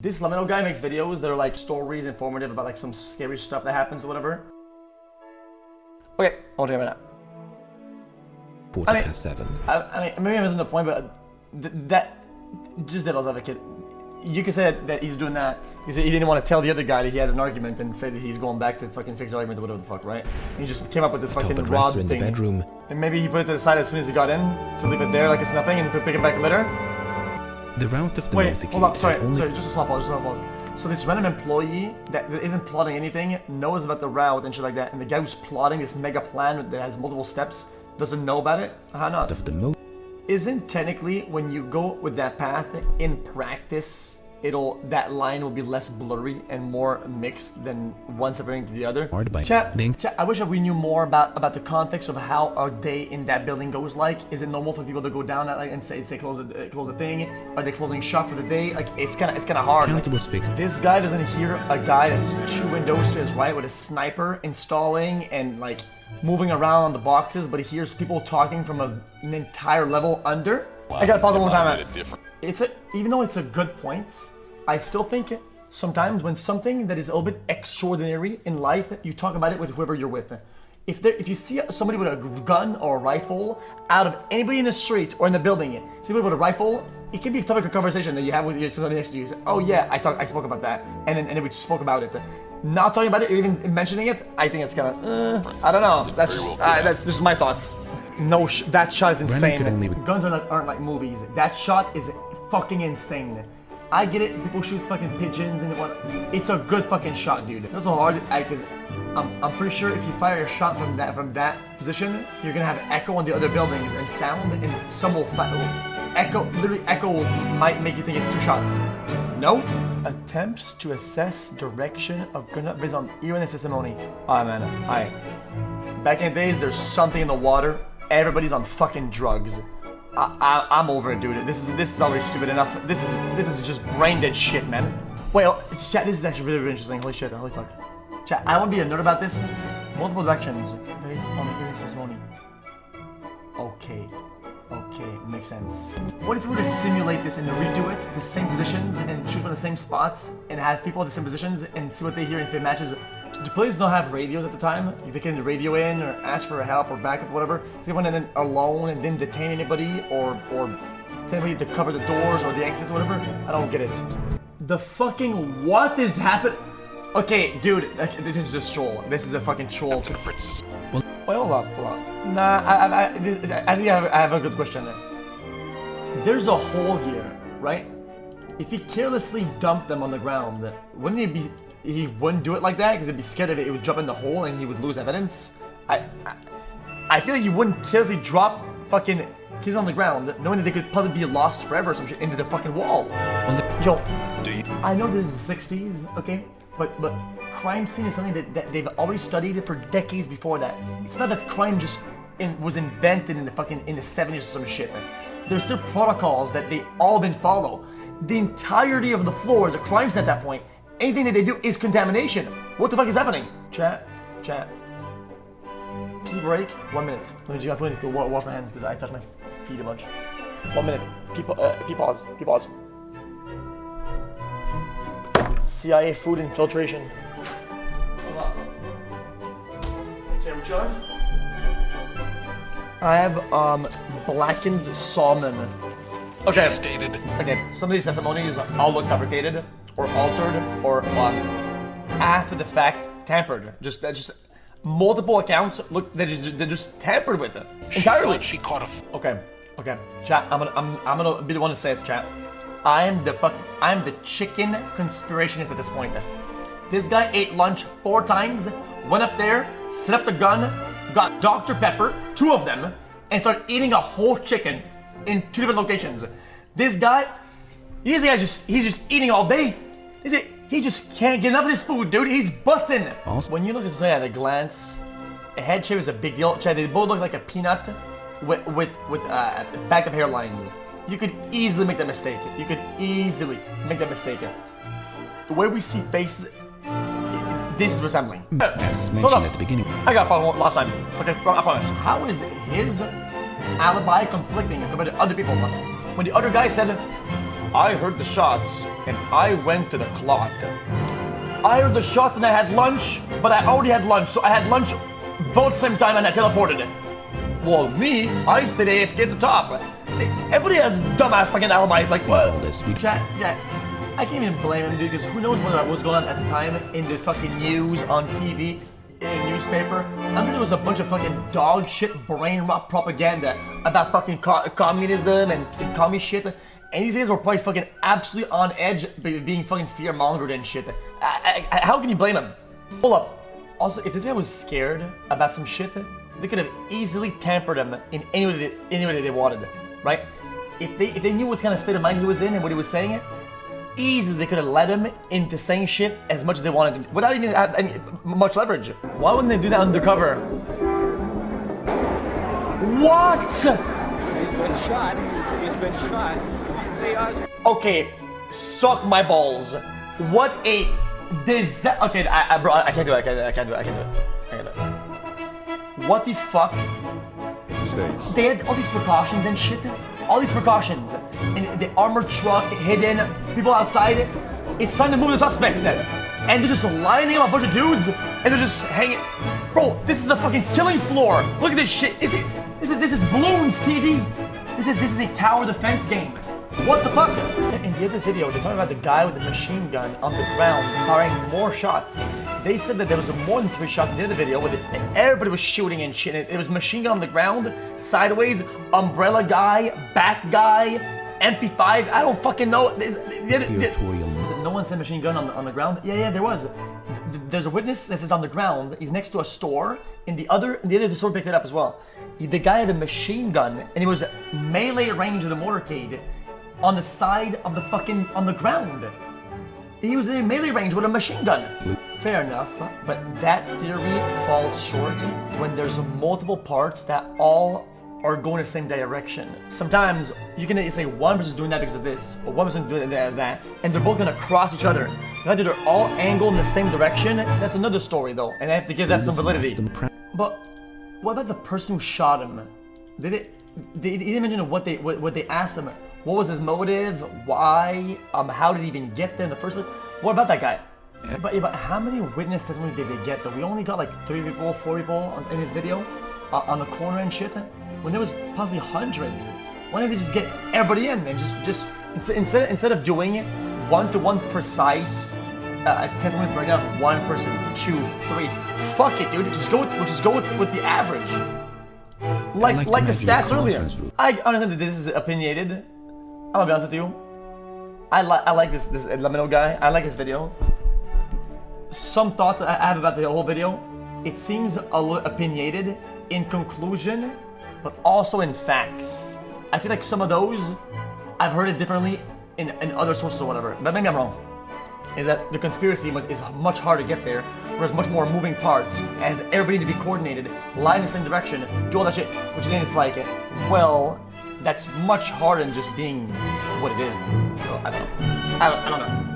This LEMMINO guy makes videos that are like stories, informative about like some scary stuff that happens or whatever. Okay, I'll check it out. 7. I mean, maybe I'm missing the point, but that just devil's advocate. You could say that he's doing that because he didn't want to tell the other guy that he had an argument and say that he's going back to fucking fix the argument or whatever the fuck, right? And he just came up with this fucking rod thing. In the bedroom. And maybe he put it to the side as soon as he got in to leave it there like it's nothing and pick it back later. The route of the Wait, hold on, sorry, just a small pause, So this random employee that isn't plotting anything knows about the route and shit like that, and the guy who's plotting this mega plan that has multiple steps doesn't know about it? How not? Isn't technically when you go with that path in practice, that line will be less blurry and more mixed than one separating to the other? Chat, I wish that we knew more about the context of how a day in that building goes like. Is it normal for people to go down at like and say close the thing? Are they closing shop for the day? Like it's kind of hard. Like, this guy doesn't hear a guy that's 2 windows to his right with a sniper installing and like moving around on the boxes, but he hears people talking from an entire level under. I gotta pause it one time. Even though it's a good point, I still think sometimes when something that is a little bit extraordinary in life, you talk about it with whoever you're with. If you see somebody with a gun or a rifle out of anybody in the street or in the building, somebody with a rifle, it can be a topic of conversation that you have with somebody next to you. Oh yeah, I spoke about that, and then we spoke about it. Not talking about it or even mentioning it, I think it's kind of, I don't know. That's just my thoughts. No, that shot is insane. Guns aren't like movies. That shot is fucking insane. I get it. People shoot fucking pigeons and what. It's a good fucking shot, dude. That's so hard because I'm pretty sure if you fire a shot from that position, you're gonna have echo on the other buildings and sound, and some will echo. Literally, echo might make you think it's 2 shots. No. Attempts to assess direction of gunshot based on ear and testimony. Alright, man. Alright. Back in the days, there's something in the water. Everybody's on fucking drugs. I'm over it, dude. This is already stupid enough. This is just brain dead shit, man. Wait, chat, this is actually really, really interesting. Holy shit, holy fuck. Chat, I want to be a nerd about this. Multiple directions based on the testimony. Okay, makes sense. What if we were to simulate this and to redo it, the same positions, and shoot from the same spots, and have people at the same positions, and see what they hear and if it matches? Do players don't have radios at the time? They can radio in or ask for help or backup or whatever. They went in alone and didn't detain anybody or tell anybody to cover the doors or the exits or whatever. I don't get it. The fucking what is happening? Okay, dude, this is just troll. This is a fucking troll. Wait, hold on. Nah, I think I have a good question there. There's a hole here, right? If he carelessly dumped them on the ground, wouldn't he be? He wouldn't do it like that because he'd be scared that it would jump in the hole and he would lose evidence. I feel like you wouldn't carelessly drop fucking kids on the ground knowing that they could probably be lost forever or some shit into the fucking wall. Yo, I know this is the 60s, okay? But crime scene is something that they've already studied for decades before that. It's not that crime just was invented in the 70s or some shit. There's still protocols that they all been follow. The entirety of the floor is a crime scene at that point. Anything that they do is contamination. What the fuck is happening? Chat. Pee break. 1 minute. Let me just go wash my hands because I touched my feet a bunch. 1 minute. Pee pause. CIA food infiltration. Hold on. Okay, we're chilling. I have blackened salmon. Okay. Some of these testimonies all look fabricated or altered or after the fact tampered. Just multiple accounts look they're just tampered with it entirely. She caught a. Okay. Chat. I'm gonna be the one to say it, chat. I'm the chicken conspirationist at this point. This guy ate lunch 4 times, went up there, set up the gun, got Dr. Pepper, 2 of them, and started eating a whole chicken in 2 different locations. This guy, he's just eating all day. He just can't get enough of this food, dude. He's busting. When you look at something at a glance, a head shape is a big deal. They both look like a peanut with backed up hairlines. You could easily make that mistake. The way we see faces, this is resembling. As mentioned at the beginning. I got one last time. Okay, I promise. How is his alibi conflicting compared to other people? When the other guy said I heard the shots and I went to the clock. I heard the shots and I had lunch, but I already had lunch, so I had lunch both same time and I teleported. Well, me, I stayed AFK at the top. Everybody has dumbass fucking alibis, like, what? Chat, I can't even blame him, dude, because who knows what was going on at the time in the fucking news, on TV, in a newspaper. I'm sure there was a bunch of fucking dog shit brain rot propaganda about fucking communism and commie shit. And these guys were probably fucking absolutely on edge, being fucking fear-mongered and shit. How can you blame him? Hold up. Also, if this guy was scared about some shit, they could have easily tampered him in any way they wanted, right? If they knew what kind of state of mind he was in and what he was saying, easily they could have led him into saying shit as much as they wanted to, without even having much leverage. Why wouldn't they do that undercover? What? He's been shot. He's been shot. Okay, suck my balls. What a disaster. Okay, bro, I can't do it. I can't do it. What the fuck? They had all these precautions and shit. All these precautions. And the armored truck hidden, people outside. It's time to move the suspect then. And they're just lining up a bunch of dudes and they're just hanging. Bro, this is a fucking killing floor. Look at this shit. This is balloons, TD. This is a tower defense game. What the fuck? In the other video, they talked about the guy with the machine gun on the ground firing more shots. They said that there was more than 3 shots in the other video where everybody was shooting and shit. It was machine gun on the ground, sideways, umbrella guy, back guy, MP5. I don't fucking know. No one said machine gun on the ground. Yeah, there was. There's a witness that says on the ground. He's next to a store. The other store picked it up as well. The guy had a machine gun and he was melee range of the motorcade on the side of the fucking, on the ground. He was in melee range with a machine gun. Fair enough, but that theory falls short when there's multiple parts that all are going the same direction. Sometimes you can say one person's doing that because of this, or one person's doing that, and they're both gonna cross each other. Whether they're all angled in the same direction, that's another story though, and I have to give that some validity. But what about the person who shot him? They didn't mention what they asked him. What was his motive? Why? How did he even get there in the first place? What about that guy? But how many witness testimony did they get though? We only got like 3 people, 4 people in this video on the corner and shit. When there was possibly hundreds. Why didn't they just get everybody in and just instead of doing one-to-one precise testimony breakdown of 1 person, 2, 3? Fuck it, dude. Just go with the average. Like the stats earlier. I understand that this is opinionated. I'm gonna be honest with you. I like this LEMMINO guy. I like his video. Some thoughts I have about the whole video. It seems a little opinionated in conclusion, but also in facts. I feel like some of those I've heard it differently in other sources or whatever. But maybe I'm wrong. Is that the conspiracy is much harder to get there, whereas much more moving parts, as everybody need to be coordinated, lie in the same direction, do all that shit, which then it's like, well, that's much harder than just being what it is. So I don't know.